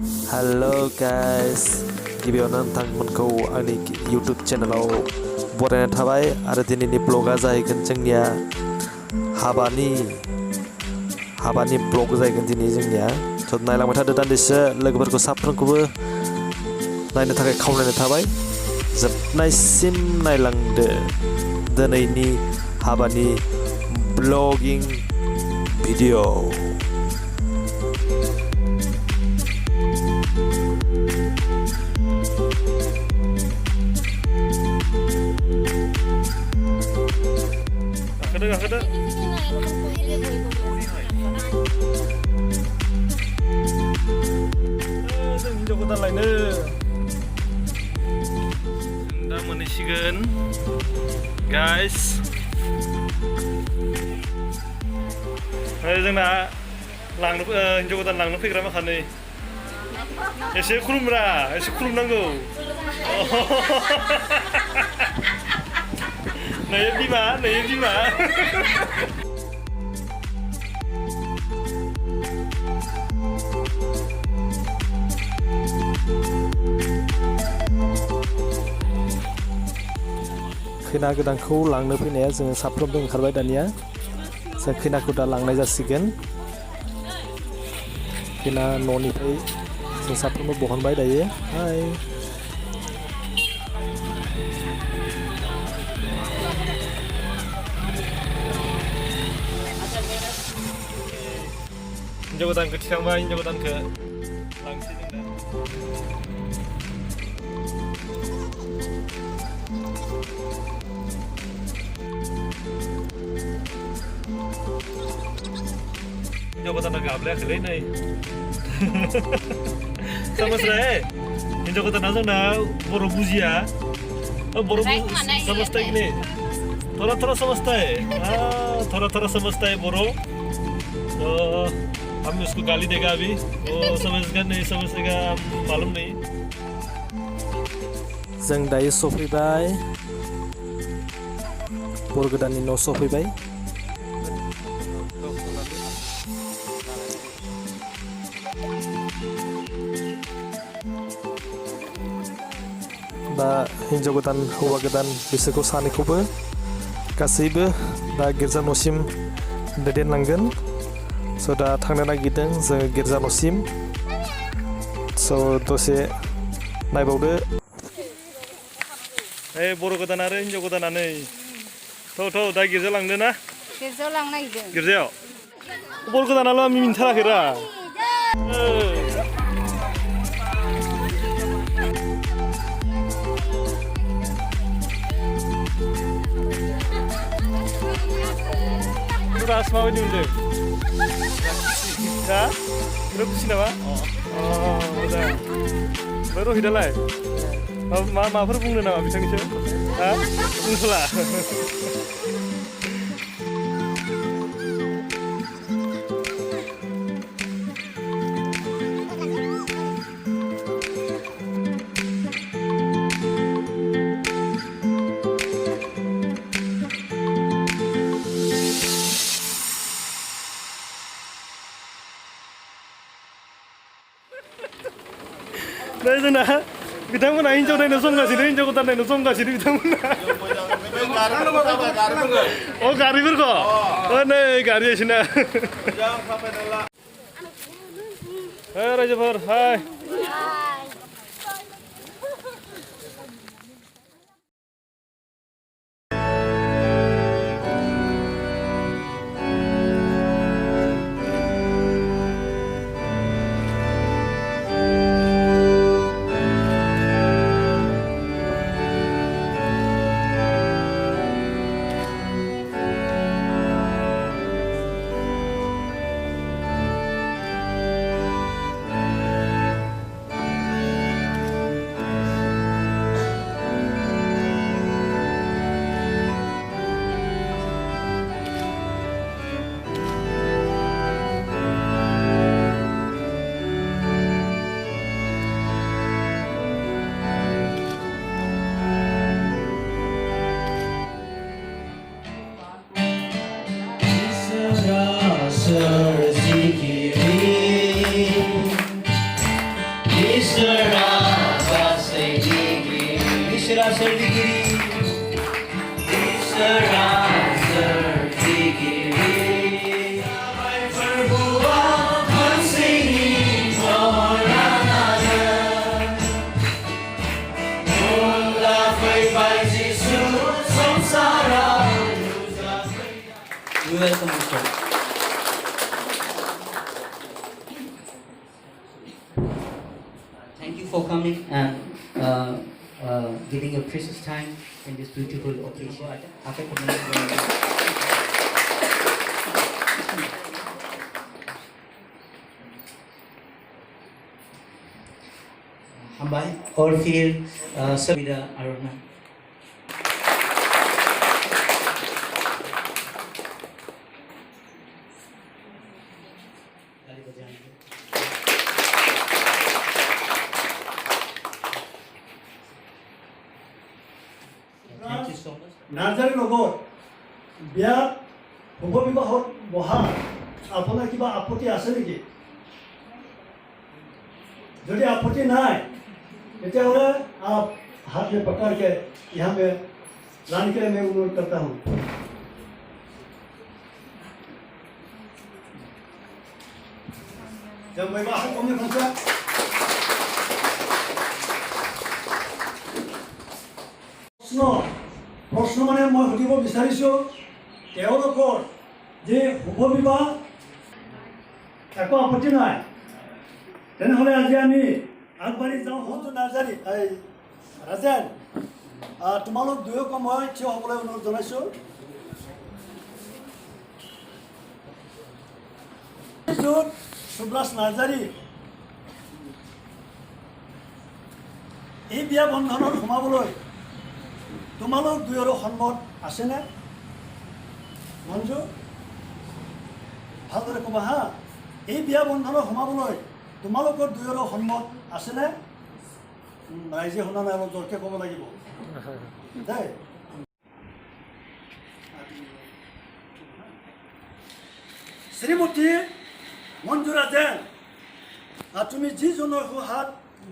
Hello guys, गिबियावनो नोंथांमोनखौ आंनि YouTube चेनेलाव बरायनाय थाबाय आरो दिनैनि ब्लगा जाहैगोन जोंनिया हाबानि ब्लग जाहैगोन दिनै जोंनिया थ' नायलांबाय थादो दान्दिसे लोगोफोरखौ साफ्रोमखौबो नायनो थाखाय खावलायनाय थाबाय जोबनायसिम नायलांदो दिनैनि हाबानि ब्लगिं भिडिअ गाखोदो जों हिनजाव गोदान लायनो जों दा मोनहैसिगोन गाइस जोंना हिनजाव गोदान लांनो फैग्रा माखानै एसे खुलुमब्रा एसे खुलुमनांगौ नै बिमा खैना गोदानखौ लांनो फैनाया जोङो साफ्रोमबो ओंखारबाय दानिया जों खैनाखौ दा लांनाय जासिगोन खैना न'निफ्राय जों साफ्रोमबो बहनबाय दायो हाय हिनजाव गोदानखौ थिखांबाय हिनजाव गोदानखौ लांसै जों दा हिनजाव गोदाना गाबलायाखैलै नै समझराहे हिनजाव गोदाना जोंना बर' बुजिया बर' समझता है कि नहीं थोड़ा समझता है थोड़ा समझता है बर' तो हम उसको गाली देगा अभी वो समझेगा नहीं समझेगा मालूम नहीं जों दायो सफैबाय बर गोदाननि न' सफैबाय दा हिनजाव गोदान हौवा गोदान बिसोरखौ सानैखौबो गासैबो दा गिर्जा न'सिम दैदेनलांगोन स' दा थांनो नागिरदों जोङो गिर्जा न'सिम स' दसे नायबावदो बर' गोदान आरो हिनजाव गोदाना नै थौ दा गिर्जा लांदो ना गिर्जायाव लांनो नागिरदों गिर्जायाव बर' गोदानाल' आं मिनिथाराखैरा ras माबायदि मोनदों दा बिराद खुसि नामा मोजां ओमफ्राय रहिदालाय माबाफोर बुंनो नामा बिथांनिसो बुंथ'ला दा जोंना बिथांमोना हिनजाव नायनो संगासिनो हिनजाव गोदान नायनो संगासिनो बिथांमोना गारिफोरखौ नै गारि एसेना रायजोफोर हाय You welcome, Mr. Thank you for coming and giving your precious time in this beautiful occasion. HAMBAI or feel Sabida Aruna. Thank you so much. নাৰ্জাৰীৰ লগত বিয়া শুভ বিবাহত বহা আপোনাৰ কিবা আপত্তি আছে নেকি? যদি আপত্তি নাই তেতিয়াহ'লে आप हाथ में पकड़ के यहाँ पे लाने के लिए मैं अनुरोध करता हूँ। जब विवाह कमी पहुँचा प्रश्न মানে মই সুধিব বিচাৰিছোঁ তেওঁলোকৰ যে শুভ বিবাহ একো আপত্তি নাই তেনেহ'লে আজি আমি আগবাঢ়ি যাওঁ। হয়তো নাৰ্জাৰী ৰাজেন তোমালোক দুয়োকে মই থিয় হ'বলৈ অনুৰোধ জনাইছোঁ। সুব্ৰাছ নাৰ্জাৰী এই বিয়া বন্ধনত সোমাবলৈ তোমালোক দুয়োৰো সন্মত আছেনে? মঞ্জু ভালদৰে ক'বা হা। এই বিয়া বন্ধনত সোমাবলৈ তোমালোকৰ দুয়োৰো সন্মত আছেনে? ৰাইজে শুনা নাই, অলপ জোৰকৈ ক'ব লাগিব দেই। শ্ৰীমতী মঞ্জু ৰাজেন, তুমি যিজনৰ হাত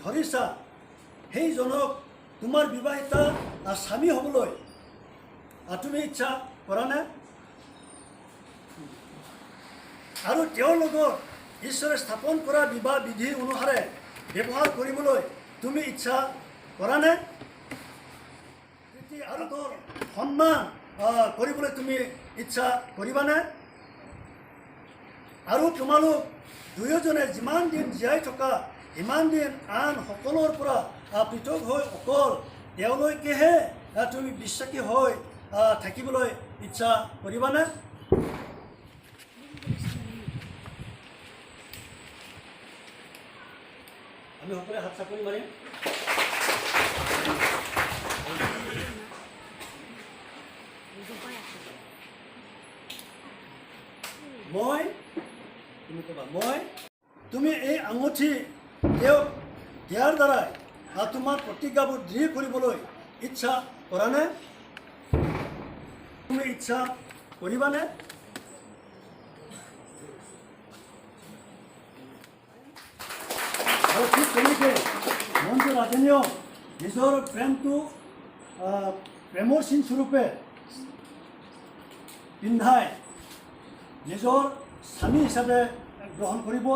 ধৰিছা সেইজনক তোমাৰ বিবাহিতা স্বামী হ'বলৈ তুমি ইচ্ছা কৰা নে? আৰু তেওঁৰ লগত ঈশ্বৰে স্থাপন কৰা বিবাহ বিধি অনুসাৰে ব্যৱহাৰ কৰিবলৈ তুমি ইচ্ছা কৰা নে? আৰু তোৰ সন্মান কৰিবলৈ তুমি ইচ্ছা কৰিবানে? আৰু তোমালোক দুয়োজনে যিমান দিন জীয়াই থকা সিমান দিন আন সকলোৰ পৰা পৃথক হৈ অকল তেওঁলৈকেহে তুমি বিশ্বাসী হৈ থাকিবলৈ ইচ্ছা কৰিবানে? আমি সকলোৱে হাত চাপৰি মাৰিম। তুমি এই আঙুঠি তেওঁক দিয়াৰ দ্বাৰাই তোমাৰ প্ৰতিজ্ঞাবোৰ দৃঢ় কৰিবলৈ ইচ্ছা কৰা নে? তুমি ইচ্ছা কৰিবানে? আৰু ঠিক তেনেকৈ মঞ্জু ৰাজেনেও নিজৰ প্ৰেমটো প্ৰেমৰ চিন স্বৰূপে পিন্ধাই নিজৰ স্বামী হিচাপে গ্ৰহণ কৰিব।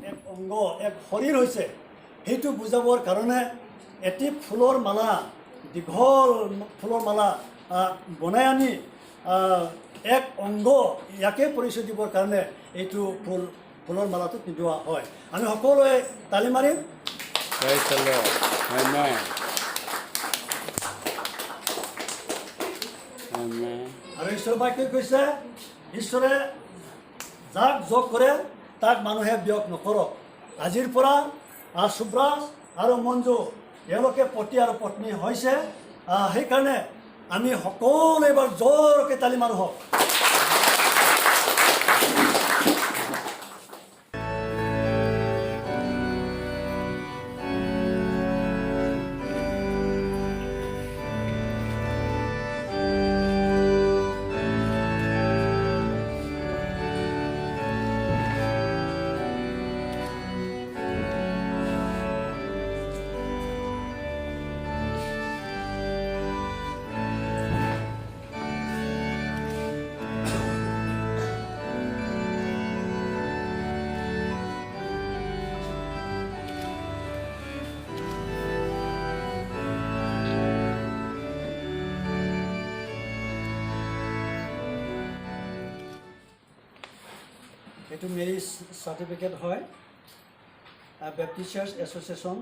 এক অংগ, এক শৰীৰ হৈছে সেইটো বুজাবৰ কাৰণে এটি ফুলৰ মালা, দীঘল ফুলৰ মালা বনাই আনি এক অংগ ইয়াকে পৰিচয় দিবৰ কাৰণে এইটো ফুলৰ মালাটো পিন্ধোৱা হয়। আমি সকলোৱে তালি মাৰিম। আৰু ঈশ্বৰ বাক্যই কৈছে, ঈশ্বৰে যাক যোগ কৰে তাক মানুহে বিয়োগ নকৰক। আজিৰ পৰা সুব্ৰাছ আৰু মঞ্জু তেওঁলোকে পতি আৰু পত্নী হৈছে। সেইকাৰণে আমি সকলোৱে এবাৰ জোৰকৈ তালি মাৰো হওক। এইটো মেৰিজ চাৰ্টিফিকেট হয় বেপ্টিচাৰ্ছ এছ'চিয়েশ্যন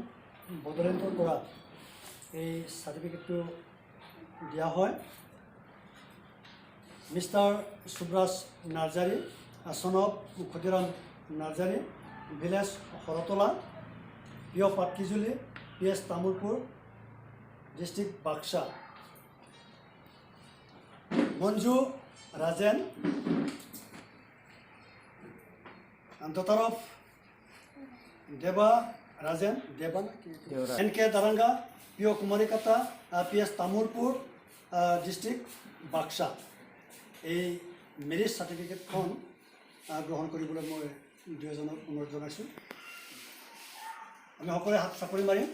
বড়োলেণ্ডৰ পৰা এই চাৰ্টিফিকেটটো দিয়া হয় mister Subraj Narzary son of Khodiram Narzari, village Horotola, P.O. Patkizuli, P.S. Tamulpur, district Baksha. Monju Rajan, and daughter of Deba Rajan, N.K. Daranga, P.O. Kumarikata, P.S. Tamulpur, district Baksha. A marriage certificate from গ্ৰহণ কৰিবলৈ মই দুজনক অনুৰোধ জনাইছোঁ আমি সকলোৱে হাত চাপৰি মাৰিম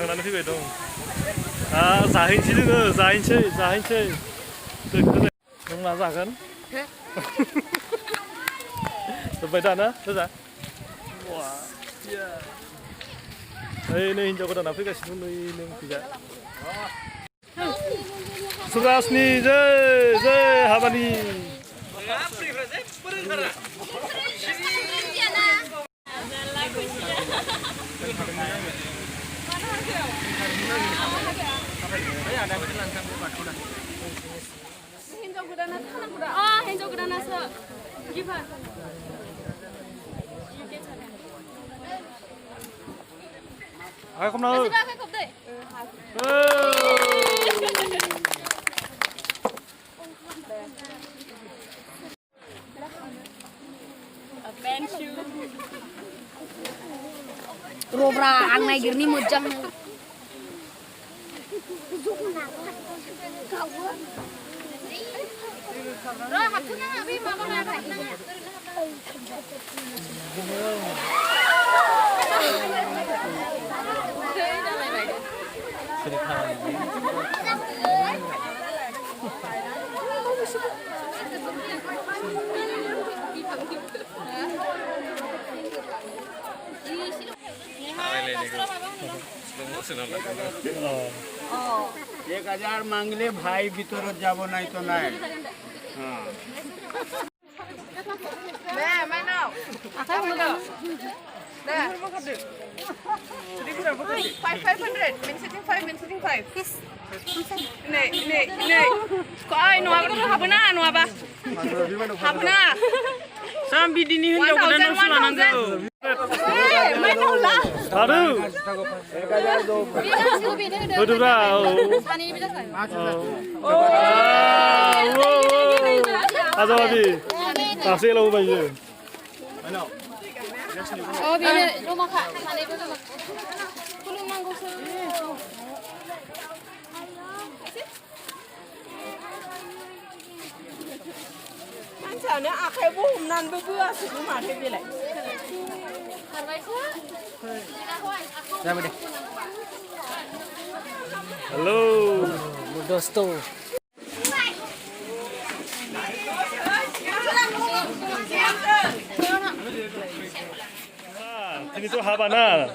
खांनानै फैबाय दं जाहैनोसै जोङो जाहैनोसै नों मा जागोन जोब्बाय दा ना लोजा ओइ नै हिनजाव गोदाना फैगासिनो नै नों फैजा सुराजनि जै हाबानि हिन्जाव गोदानासो गिभार आखाइ खबना हो आखाइ खबदै Robra ang naigirni mojang Rồi học thứ nào đi mà con nào phải nè. एक 1000 मांगले भाई भीतर যাব নাই তো নাই Nè, mai nào? Akai mau. Nè. 500. Min sitting 5. Ini. Kok ai nu habna apa? Habna. Sambil dini hindu godan sulananggo. Mai tahu lah. Aduh. 1000 Bodo bro. Ani bila saya. Azo abi. Kasih lo bayi. Oh, bila rumah kak. Ani bila rumah. Kulung manggung se. Anh akai bom nan berdua semua ada bila. Halo. Dosto. ini tuh habana.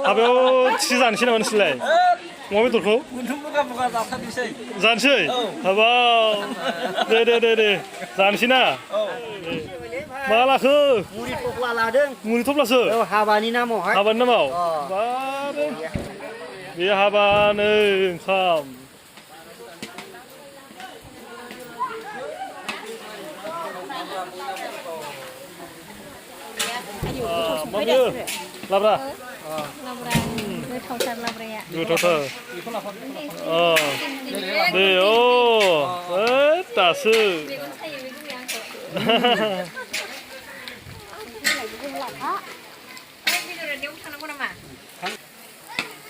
Habeo 치잔시 나오는 실래. 몸에 돌고. Buka जाथारनोसै. जानसै. हाबाव. दे. जानसिना. मालाखो? Muri topla ladeng. मुरि थफ्लासो. Habani namoh. हाबानि नामाव? बारे. बे हाबानो ओंखाम. Mabio, labra. labra. Đưa thầu thật labra ya. Đưa thầu thờ. Để tả sư.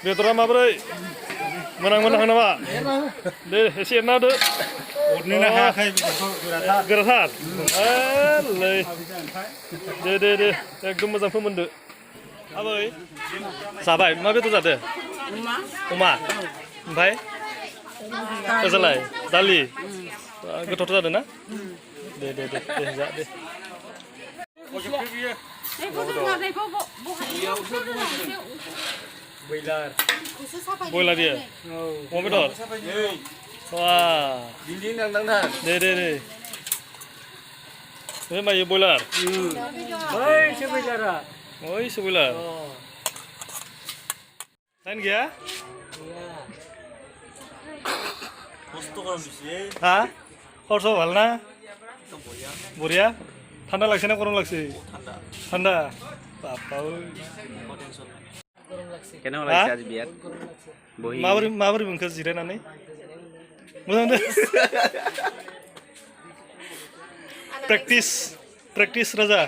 Dia terang apa menang naमा दे एसे एरना होदो अरनोनो हायाखै बेखौ गोराथार लै दे एकदम मोजां फोमोनदो आबै जाबाय मा बेदर जादो अमा ओमफ्राय ओजालाय दालि गोथावथ' जादों ना दे जा दे बयलार दिया अमा बेदर wah deh ini mah ya boiler oi sebulan lain gak hah korso walna buria ঠান্ডা লাগছে না গরম লাগছে ঠান্ডা বাবা কেন লাগছে আজ বিয়ার বহি মাবরি বুনখো জিরাयनानै मोजां दे प्रेक्टिस राजा